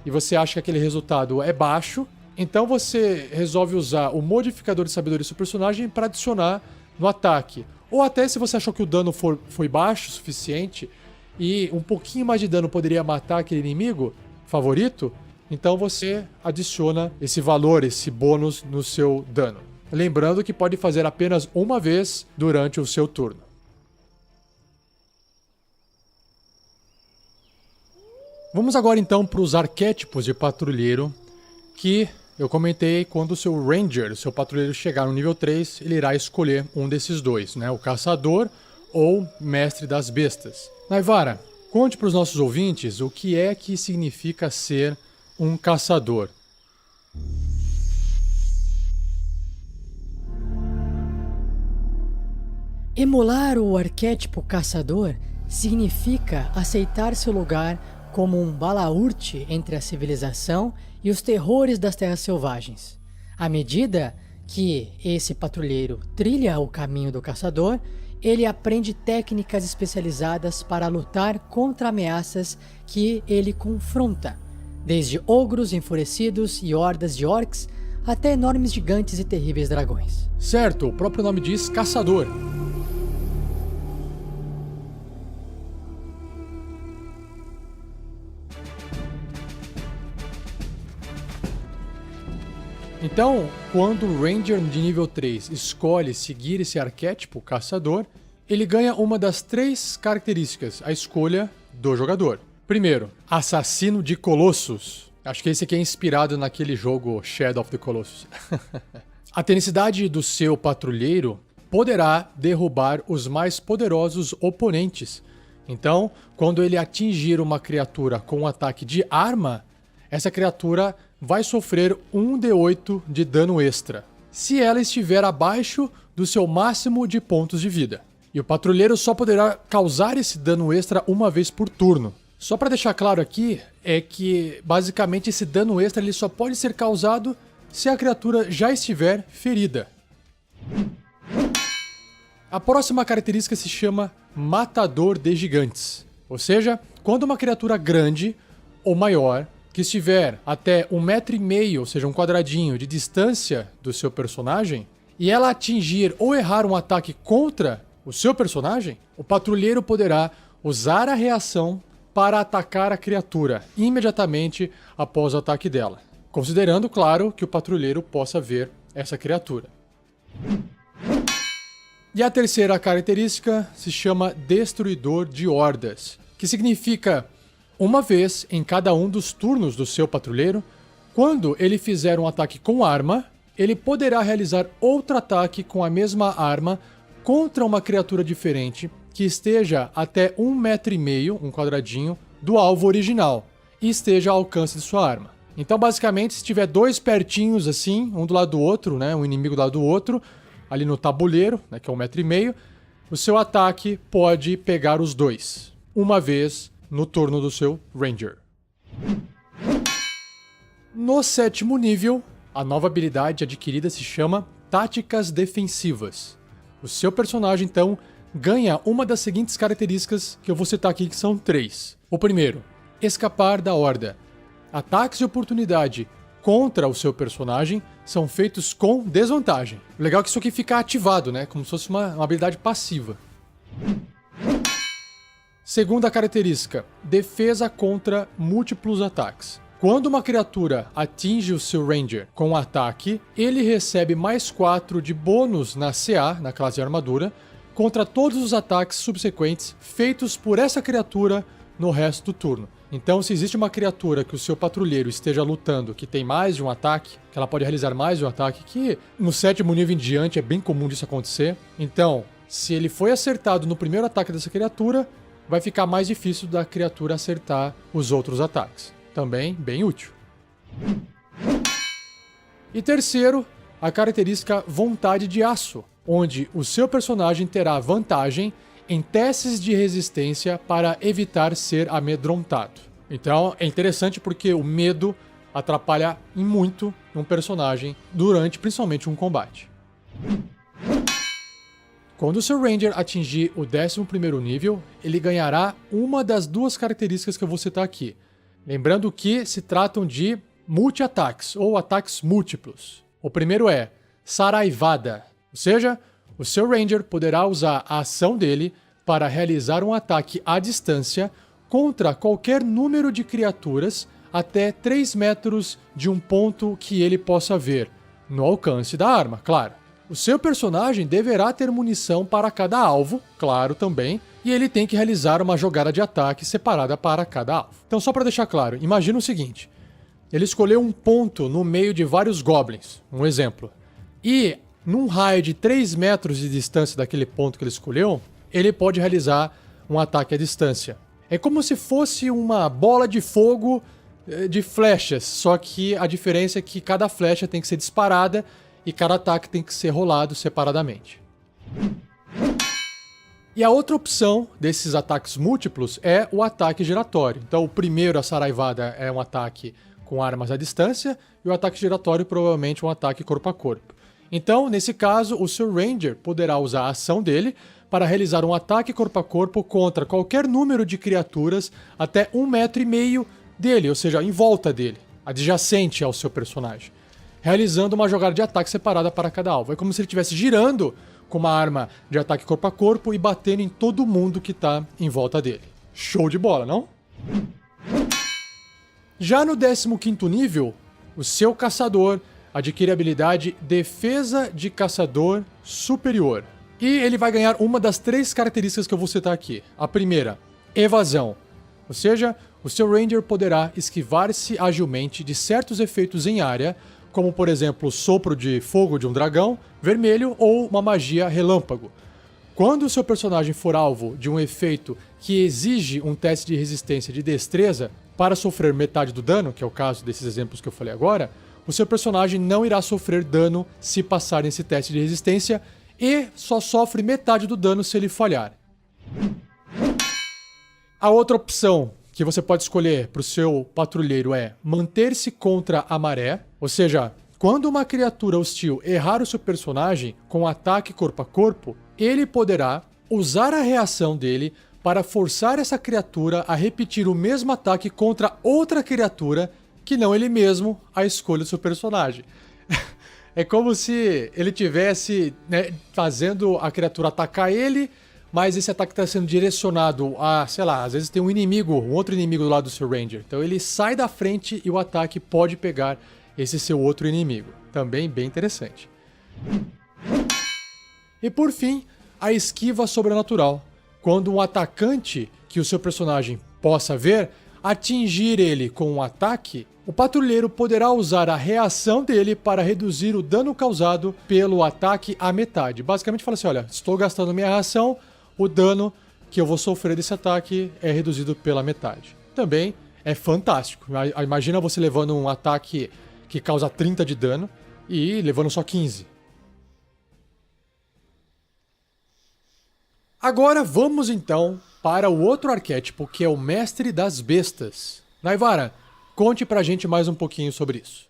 e você acha que aquele resultado é baixo, então você resolve usar o modificador de sabedoria do seu personagem para adicionar no ataque. Ou até se você achou que o dano foi baixo o suficiente e um pouquinho mais de dano poderia matar aquele inimigo favorito, então você adiciona esse valor, esse bônus no seu dano. Lembrando que pode fazer apenas uma vez durante o seu turno. Vamos agora então para os arquétipos de patrulheiro, que eu comentei quando o seu Ranger, o seu patrulheiro chegar no nível 3, ele irá escolher um desses dois, né? O caçador ou mestre das bestas. Naivara, conte para os nossos ouvintes o que é que significa ser um caçador. Emular o arquétipo caçador significa aceitar seu lugar como um balaúrte entre a civilização e os terrores das terras selvagens. À medida que esse patrulheiro trilha o caminho do caçador, ele aprende técnicas especializadas para lutar contra ameaças que ele confronta, desde ogros enfurecidos e hordas de orcs até enormes gigantes e terríveis dragões. Certo, o próprio nome diz caçador. Então, quando o Ranger de nível 3 escolhe seguir esse arquétipo caçador, ele ganha uma das 3 características, a escolha do jogador. Primeiro, assassino de colossos. Acho que esse aqui é inspirado naquele jogo Shadow of the Colossus. A tenacidade do seu patrulheiro poderá derrubar os mais poderosos oponentes. Então, quando ele atingir uma criatura com um ataque de arma, essa criatura vai sofrer 1d8 de dano extra, se ela estiver abaixo do seu máximo de pontos de vida. E o patrulheiro só poderá causar esse dano extra uma vez por turno. Só para deixar claro aqui, é que basicamente esse dano extra ele só pode ser causado se a criatura já estiver ferida. A próxima característica se chama Matador de Gigantes. Ou seja, quando uma criatura grande ou maior que estiver até 1,5 m, ou seja, um quadradinho de distância do seu personagem, e ela atingir ou errar um ataque contra o seu personagem, o patrulheiro poderá usar a reação para atacar a criatura imediatamente após o ataque dela, considerando, claro, que o patrulheiro possa ver essa criatura. E a terceira característica se chama Destruidor de Hordas, que significa uma vez em cada um dos turnos do seu patrulheiro, quando ele fizer um ataque com arma, ele poderá realizar outro ataque com a mesma arma contra uma criatura diferente que esteja até 1,5 m, um quadradinho, do alvo original e esteja ao alcance de sua arma. Então, basicamente, se tiver 2 pertinhos assim, um do lado do outro, né, um inimigo do lado do outro, ali no tabuleiro, né, que é 1,5 m, o seu ataque pode pegar os 2, uma vez no turno do seu Ranger. No 7º nível, a nova habilidade adquirida se chama Táticas Defensivas. O seu personagem, então, ganha uma das seguintes características que eu vou citar aqui, que são 3. O primeiro, Escapar da Horda. Ataques de oportunidade contra o seu personagem são feitos com desvantagem. O legal é que isso aqui fica ativado, né? Como se fosse uma habilidade passiva. Segunda característica, defesa contra múltiplos ataques. Quando uma criatura atinge o seu Ranger com um ataque, ele recebe mais 4 de bônus na CA, na classe de armadura, contra todos os ataques subsequentes feitos por essa criatura no resto do turno. Então, se existe uma criatura que o seu patrulheiro esteja lutando que tem mais de um ataque, que ela pode realizar mais de um ataque, que no 7º nível em diante é bem comum disso acontecer. Então, se ele foi acertado no primeiro ataque dessa criatura, vai ficar mais difícil da criatura acertar os outros ataques. Também bem útil. E terceiro, a característica Vontade de Aço, onde o seu personagem terá vantagem em testes de resistência para evitar ser amedrontado. Então é interessante porque o medo atrapalha em muito um personagem durante principalmente um combate. Quando o seu Ranger atingir o 11º nível, ele ganhará uma das 2 características que eu vou citar aqui. Lembrando que se tratam de multi-ataques ou ataques múltiplos. O primeiro é Saraivada, ou seja, o seu Ranger poderá usar a ação dele para realizar um ataque à distância contra qualquer número de criaturas até 3 metros de um ponto que ele possa ver, no alcance da arma, claro. O seu personagem deverá ter munição para cada alvo, claro também, e ele tem que realizar uma jogada de ataque separada para cada alvo. Então, só para deixar claro, imagina o seguinte: ele escolheu um ponto no meio de vários goblins, um exemplo, e num raio de 3 metros de distância daquele ponto que ele escolheu, ele pode realizar um ataque à distância. É como se fosse uma bola de fogo de flechas, só que a diferença é que cada flecha tem que ser disparada e cada ataque tem que ser rolado separadamente. E a outra opção desses ataques múltiplos é o ataque giratório. Então o primeiro, a Saraivada, é um ataque com armas à distância, e o ataque giratório provavelmente um ataque corpo a corpo. Então, nesse caso, o seu Ranger poderá usar a ação dele para realizar um ataque corpo a corpo contra qualquer número de criaturas até 1,5 metro dele, ou seja, em volta dele, adjacente ao seu personagem, realizando uma jogada de ataque separada para cada alvo. É como se ele estivesse girando com uma arma de ataque corpo a corpo e batendo em todo mundo que está em volta dele. Show de bola, não? Já no 15º nível, o seu caçador adquire a habilidade Defesa de Caçador Superior. E ele vai ganhar uma das 3 características que eu vou citar aqui. A primeira, Evasão. Ou seja, o seu Ranger poderá esquivar-se agilmente de certos efeitos em área, como por exemplo o sopro de fogo de um dragão vermelho ou uma magia relâmpago. Quando o seu personagem for alvo de um efeito que exige um teste de resistência de destreza para sofrer metade do dano, que é o caso desses exemplos que eu falei agora, o seu personagem não irá sofrer dano se passar nesse teste de resistência e só sofre metade do dano se ele falhar. A outra opção que você pode escolher para o seu patrulheiro é manter-se contra a maré, ou seja, quando uma criatura hostil errar o seu personagem com ataque corpo a corpo, ele poderá usar a reação dele para forçar essa criatura a repetir o mesmo ataque contra outra criatura que não ele mesmo a escolha do seu personagem. É como se ele tivesse, fazendo a criatura atacar ele, mas esse ataque está sendo direcionado a, sei lá, às vezes tem um outro inimigo do lado do seu Ranger. Então ele sai da frente e o ataque pode pegar esse seu outro inimigo. Também bem interessante. E por fim, a esquiva sobrenatural. Quando um atacante que o seu personagem possa ver atingir ele com um ataque, o patrulheiro poderá usar a reação dele para reduzir o dano causado pelo ataque à metade. Basicamente fala assim, olha, estou gastando minha reação, o dano que eu vou sofrer desse ataque é reduzido pela metade. Também é fantástico. Imagina você levando um ataque que causa 30 de dano e levando só 15. Agora vamos então para o outro arquétipo, que é o Mestre das Bestas. Naivara, conte pra gente mais um pouquinho sobre isso.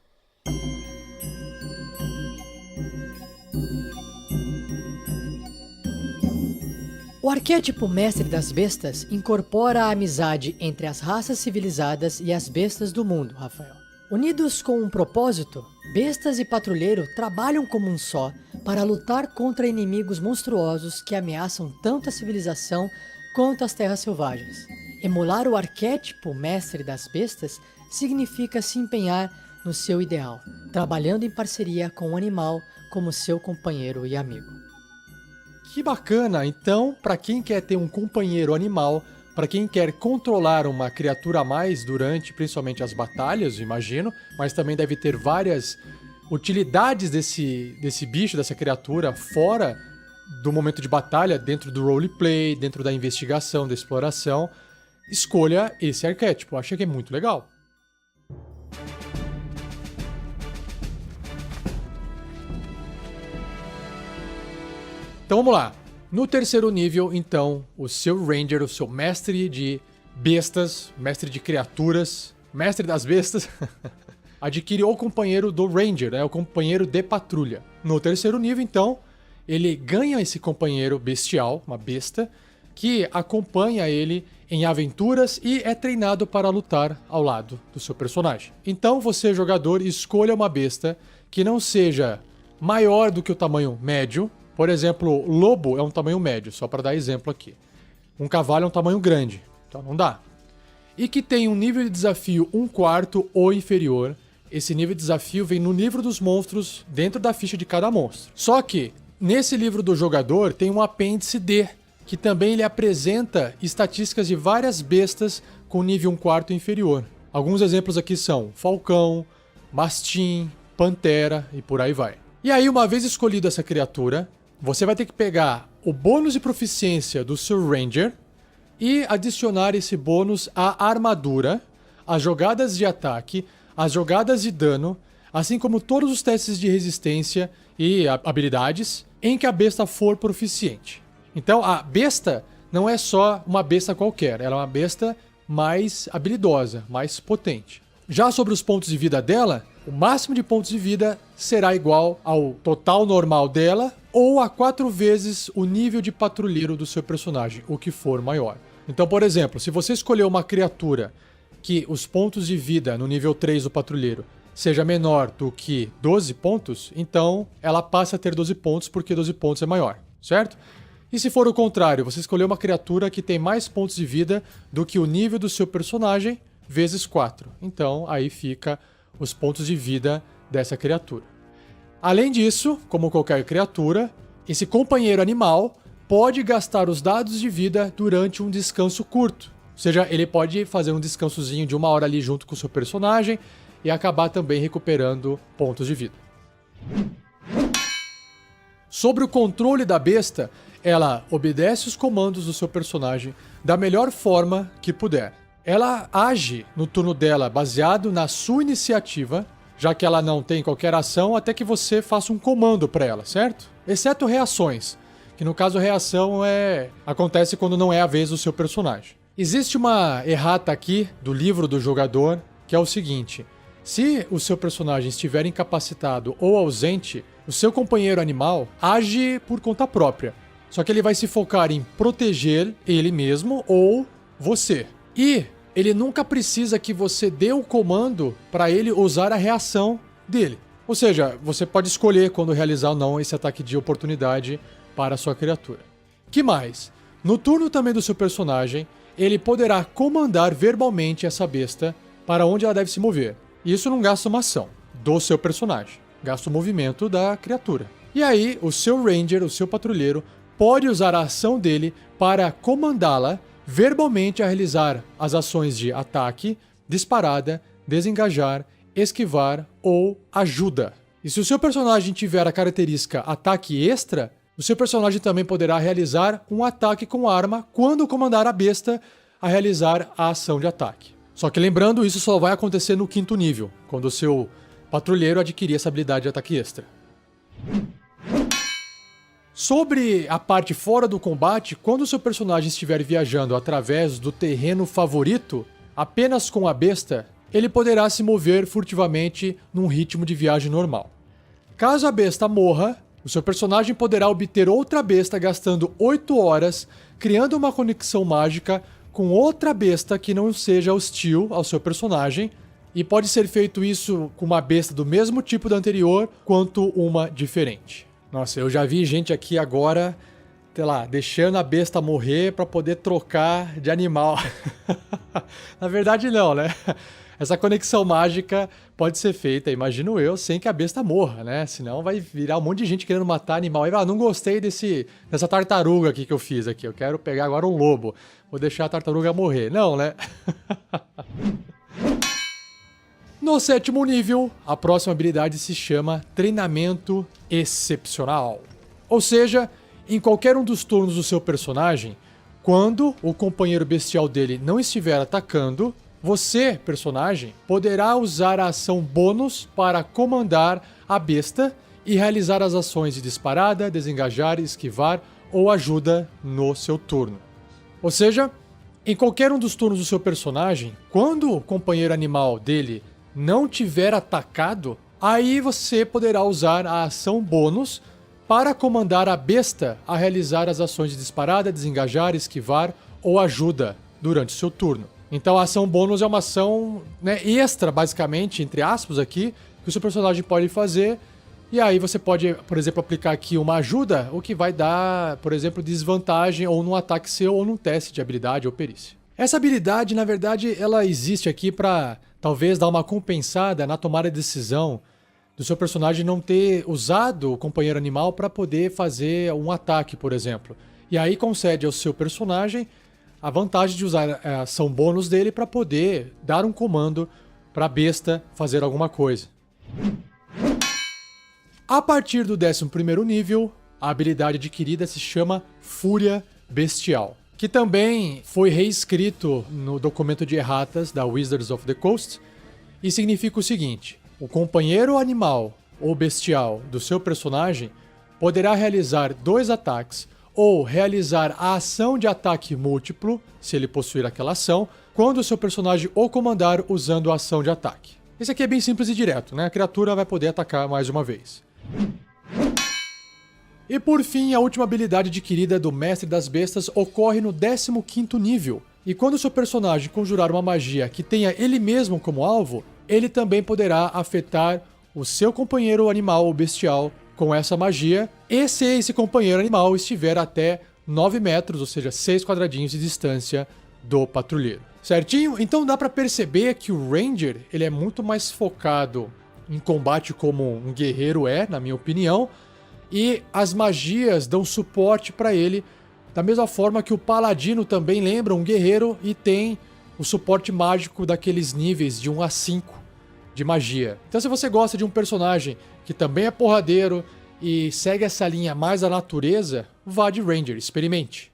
O arquétipo Mestre das Bestas incorpora a amizade entre as raças civilizadas e as bestas do mundo, Rafael. Unidos com um propósito, bestas e patrulheiro trabalham como um só para lutar contra inimigos monstruosos que ameaçam tanto a civilização quanto as terras selvagens. Emular o arquétipo Mestre das Bestas significa se empenhar no seu ideal, trabalhando em parceria com o animal como seu companheiro e amigo. Que bacana! Então, para quem quer ter um companheiro animal, para quem quer controlar uma criatura a mais durante principalmente as batalhas, imagino, mas também deve ter várias utilidades desse bicho, dessa criatura, fora do momento de batalha, dentro do roleplay, dentro da investigação, da exploração, escolha esse arquétipo. Eu achei que é muito legal. Então vamos lá. No terceiro nível, então, o seu Ranger, o seu mestre de bestas, mestre de criaturas, mestre das bestas, adquire o companheiro do Ranger, né, o companheiro de patrulha. No terceiro nível, então, ele ganha esse companheiro bestial, uma besta, que acompanha ele em aventuras e é treinado para lutar ao lado do seu personagem. Então você, jogador, escolha uma besta que não seja maior do que o tamanho médio. Por exemplo, lobo é um tamanho médio, só para dar exemplo aqui. Um cavalo é um tamanho grande, então não dá. E que tem um nível de desafio 1/4 ou inferior. Esse nível de desafio vem no livro dos monstros, dentro da ficha de cada monstro. Só que, nesse livro do jogador, tem um apêndice D, que também ele apresenta estatísticas de várias bestas com nível 1/4 inferior. Alguns exemplos aqui são falcão, mastim, pantera e por aí vai. E aí, uma vez escolhida essa criatura, você vai ter que pegar o bônus de proficiência do seu Ranger e adicionar esse bônus à armadura, às jogadas de ataque, às jogadas de dano, assim como todos os testes de resistência e habilidades em que a besta for proficiente. Então, a besta não é só uma besta qualquer, ela é uma besta mais habilidosa, mais potente. Já sobre os pontos de vida dela, o máximo de pontos de vida será igual ao total normal dela ou a 4 vezes o nível de patrulheiro do seu personagem, o que for maior. Então, por exemplo, se você escolher uma criatura que os pontos de vida no nível 3 do patrulheiro seja menor do que 12 pontos, então ela passa a ter 12 pontos porque 12 pontos é maior, certo? E se for o contrário, você escolher uma criatura que tem mais pontos de vida do que o nível do seu personagem, vezes 4. Então, aí fica os pontos de vida dessa criatura. Além disso, como qualquer criatura, esse companheiro animal pode gastar os dados de vida durante um descanso curto. Ou seja, ele pode fazer um descansozinho de 1 hora ali junto com o seu personagem e acabar também recuperando pontos de vida. Sobre o controle da besta, ela obedece os comandos do seu personagem da melhor forma que puder. Ela age no turno dela baseado na sua iniciativa, já que ela não tem qualquer ação até que você faça um comando para ela, certo? Exceto reações, que no caso reação acontece quando não é a vez do seu personagem. Existe uma errata aqui do livro do jogador, que é o seguinte: se o seu personagem estiver incapacitado ou ausente, o seu companheiro animal age por conta própria. Só que ele vai se focar em proteger ele mesmo ou você. E ele nunca precisa que você dê o comando para ele usar a reação dele. Ou seja, você pode escolher quando realizar ou não esse ataque de oportunidade para a sua criatura. Que mais? No turno também do seu personagem, ele poderá comandar verbalmente essa besta para onde ela deve se mover. Isso não gasta uma ação do seu personagem, gasta o movimento da criatura. E aí, o seu Ranger, o seu patrulheiro, pode usar a ação dele para comandá-la verbalmente a realizar as ações de ataque, disparada, desengajar, esquivar ou ajuda. E se o seu personagem tiver a característica ataque extra, o seu personagem também poderá realizar um ataque com arma quando comandar a besta a realizar a ação de ataque. Só que lembrando, isso só vai acontecer no 5º nível, quando o seu patrulheiro adquirir essa habilidade de ataque extra. Sobre a parte fora do combate, quando o seu personagem estiver viajando através do terreno favorito, apenas com a besta, ele poderá se mover furtivamente num ritmo de viagem normal. Caso a besta morra, o seu personagem poderá obter outra besta gastando 8 horas, criando uma conexão mágica com outra besta que não seja hostil ao seu personagem, e pode ser feito isso com uma besta do mesmo tipo da anterior, quanto uma diferente. Nossa, eu já vi gente aqui agora, sei lá, deixando a besta morrer para poder trocar de animal. Na verdade não, né? essa conexão mágica pode ser feita, imagino eu, sem que a besta morra, né? Senão vai virar um monte de gente querendo matar animal. Aí, não gostei dessa tartaruga aqui que eu fiz aqui. Eu quero pegar agora um lobo. Vou deixar a tartaruga morrer. Não, né? No 7º nível, a próxima habilidade se chama Treinamento Excepcional. Ou seja, em qualquer um dos turnos do seu personagem, quando o companheiro bestial dele não estiver atacando, você, personagem, poderá usar a ação bônus para comandar a besta e realizar as ações de disparada, desengajar, esquivar ou ajuda no seu turno. Ou seja, em qualquer um dos turnos do seu personagem, quando o companheiro animal dele não tiver atacado, aí você poderá usar a ação bônus para comandar a besta a realizar as ações de disparada, desengajar, esquivar ou ajuda durante o seu turno. Então a ação bônus é uma ação, né, extra, basicamente, entre aspas aqui, que o seu personagem pode fazer. E aí você pode, por exemplo, aplicar aqui uma ajuda, o que vai dar, por exemplo, desvantagem ou num ataque seu ou num teste de habilidade ou perícia. Essa habilidade, na verdade, ela existe aqui para talvez dar uma compensada na tomada de decisão do seu personagem não ter usado o companheiro animal para poder fazer um ataque, por exemplo. E aí concede ao seu personagem a vantagem de usar a ação bônus dele para poder dar um comando para a besta fazer alguma coisa. A partir do 11º nível, a habilidade adquirida se chama Fúria Bestial, que também foi reescrito no documento de erratas da Wizards of the Coast e significa o seguinte: o companheiro animal ou bestial do seu personagem poderá realizar 2 ataques ou realizar a ação de ataque múltiplo, se ele possuir aquela ação, quando o seu personagem o comandar usando a ação de ataque. Esse aqui é bem simples e direto, né? A criatura vai poder atacar mais uma vez. E por fim, a última habilidade adquirida do Mestre das Bestas ocorre no 15º nível. E quando o seu personagem conjurar uma magia que tenha ele mesmo como alvo, ele também poderá afetar o seu companheiro animal ou bestial com essa magia, e se esse companheiro animal estiver até 9 metros, ou seja, 6 quadradinhos de distância do patrulheiro. Certinho? Então dá pra perceber que o Ranger ele é muito mais focado em combate como um guerreiro na minha opinião, e as magias dão suporte para ele, da mesma forma que o Paladino também lembra um guerreiro e tem o suporte mágico daqueles níveis de 1 a 5 de magia. Então se você gosta de um personagem que também é porradeiro e segue essa linha mais da natureza, vá de Ranger, experimente.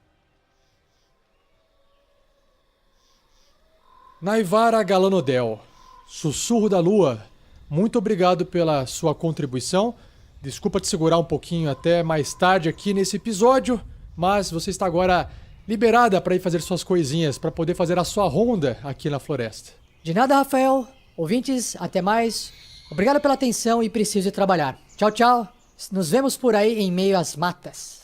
Naivara Galanodel, Sussurro da Lua, muito obrigado pela sua contribuição. Desculpa te segurar um pouquinho até mais tarde aqui nesse episódio, mas você está agora liberada para ir fazer suas coisinhas, para poder fazer a sua ronda aqui na floresta. De nada, Rafael. Ouvintes, até mais. Obrigado pela atenção e preciso ir trabalhar. Tchau, tchau. Nos vemos por aí em meio às matas.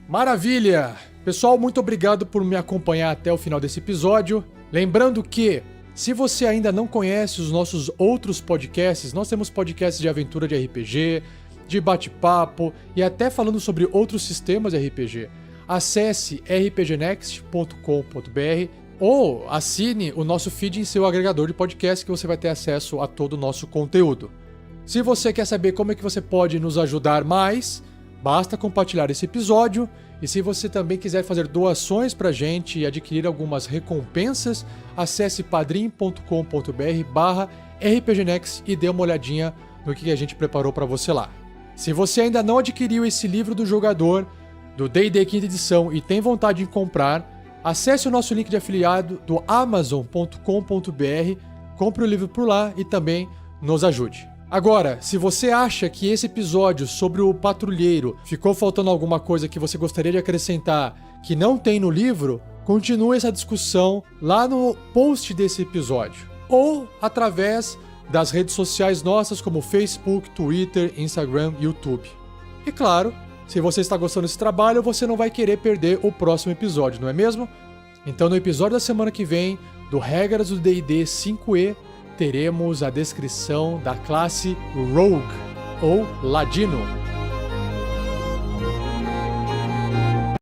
Maravilha! Pessoal, muito obrigado por me acompanhar até o final desse episódio. Lembrando que, se você ainda não conhece os nossos outros podcasts, nós temos podcasts de aventura de RPG, de bate-papo e até falando sobre outros sistemas de RPG. Acesse rpgnext.com.br ou assine o nosso feed em seu agregador de podcast que você vai ter acesso a todo o nosso conteúdo. Se você quer saber como é que você pode nos ajudar mais, basta compartilhar esse episódio. E se você também quiser fazer doações pra gente e adquirir algumas recompensas, acesse padrim.com.br/rpgnext e dê uma olhadinha no que a gente preparou pra você lá. Se você ainda não adquiriu esse livro do jogador do D&D 5ª edição e tem vontade de comprar, acesse o nosso link de afiliado do amazon.com.br, compre o livro por lá e também nos ajude. Agora, se você acha que esse episódio sobre o patrulheiro ficou faltando alguma coisa que você gostaria de acrescentar que não tem no livro, continue essa discussão lá no post desse episódio ou através das redes sociais nossas como Facebook, Twitter, Instagram e YouTube. E claro, se você está gostando desse trabalho, você não vai querer perder o próximo episódio, não é mesmo? Então no episódio da semana que vem, do Regras do D&D 5e, teremos a descrição da classe Rogue, ou Ladino.